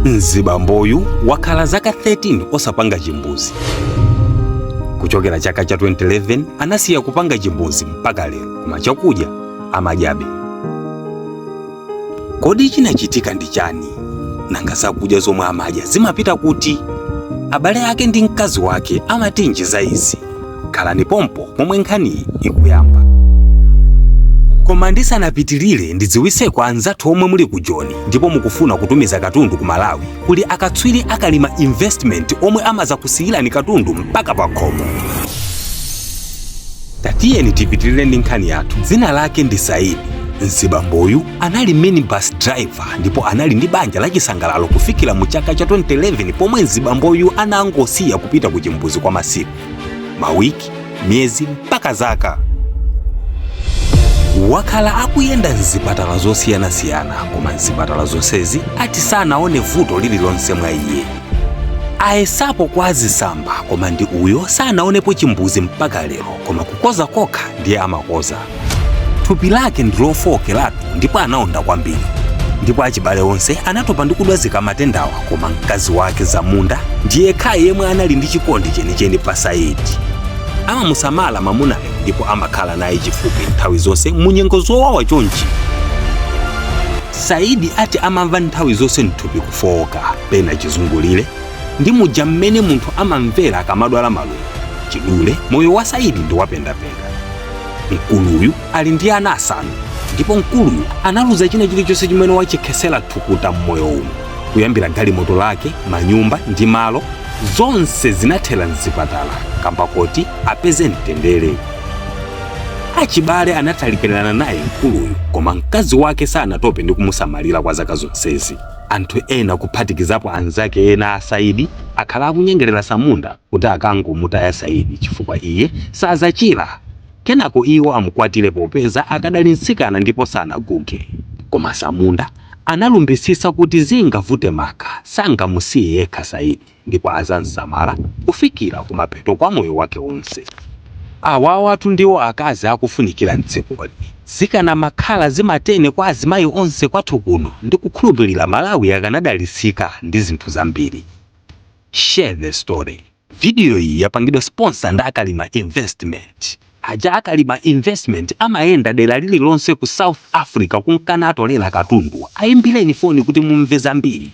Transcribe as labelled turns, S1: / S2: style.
S1: Mzibamboyu wakhala zaka 13 osapanga chimbuzi. Kuchokera chaka cha 2011 anasiya kupanga chimbuzi mpaka lero, koma chakudya amadyabe. Kodi chinachitika ndi chani? Nanga zakudya zomwe amadya zimapita kuti? Abale ake ndi mkazi wake amatinji za izi. Khalani pompo momwe nkhani ikuyamba. Koma ndisanapitilire ndidziwise kwa anzathu omwe muli ku Joni ndipo mukufuna kutumiza katundu ku Malawi kuli akatswiri akalima investment omwe amazakusiyirani katundu mpaka pa khomo. Tatiyeni tipitilire ndi nkhani yathu. Dzina lake ndi Saidi. Mzibamboyu anali minibus driver ndipo anali ndi banja la chisangalalo kufikira mu chaka cha 2011 pomwe Mzibamboyu anangosiya kupita ku chimbuzi kwa masiku, mawiki, miyezi mpaka zaka. Wakhala akuyenda mzipatala zosiyanasiyana, koma mzipatala zonsezi ati sanaone vuto lililonse mwa iye. Ayesapo kwa azisamba, koma ndi uyo sanaonepo chimbuzi mpaka lero, koma kukoza kokha ndiye amakoza. Thupi lake ndilofowokeratu ndipo anaonda kwambiri, ndipo achibale onse anatopa ndi kudwazika matendawa, koma mkazi wake Zamunda ndiye khaye yemwe anali ndi chikondi chenicheni pa Saidi. Amamusamala mamunayo ndipo amakhala naye chifupi nthawi zonse munyengo zowawa chonchi. Saidi ati amamva nthawi zonse mthupi kufowoka, pena chizungulire, ndi muja mmene munthu amamvera akamadwala malungo. Chidule moyo wa Saidi ndi wapendapenda. Mkuluyu ali ndi ana asanu, ndipo mkuluyu analuza china chilichonse chimene wachikhesera thukuta mmoyo uno. Kuyambira galimoto lake, manyumba ndi malo, zonse zinathera mzipatala kamba koti apeze mtendere. Achibale anataliperana naye mkuluyu, koma mkazi wake sanatope ndi kumusamalira kwa zaka zonsezi. Anthu ena kuphatikizapo anzake ena a Saidi akhala akunyengerera Zamunda kuti akangomutaya Saidi chifukwa iye sazachira. Kenako iwo amukwatire popeza akadali mtsikana ndipo sanaguge. Koma Zamunda analumbisisa kuti zingavute maka sangamusiye yekha Saidi ndipo azamsamala kufikira kumapeto kwa moyo wake wonse. Awawo atu ndiwo akazi akufunikira mdzikoli. Zikana makhala zimatene kwa azimayi onse kwathu kuno ndi kukhulupirira Malawi akanadalisika ndi zinthu zambiri. Share the story. Video iyi yapangidwa sponsor ndi Akalima Investment. Aja Akalima Investment amayenda dera lililonse ku South Africa kunkana atolera katundu. Ayimbireni foni kuti mumve zambiri.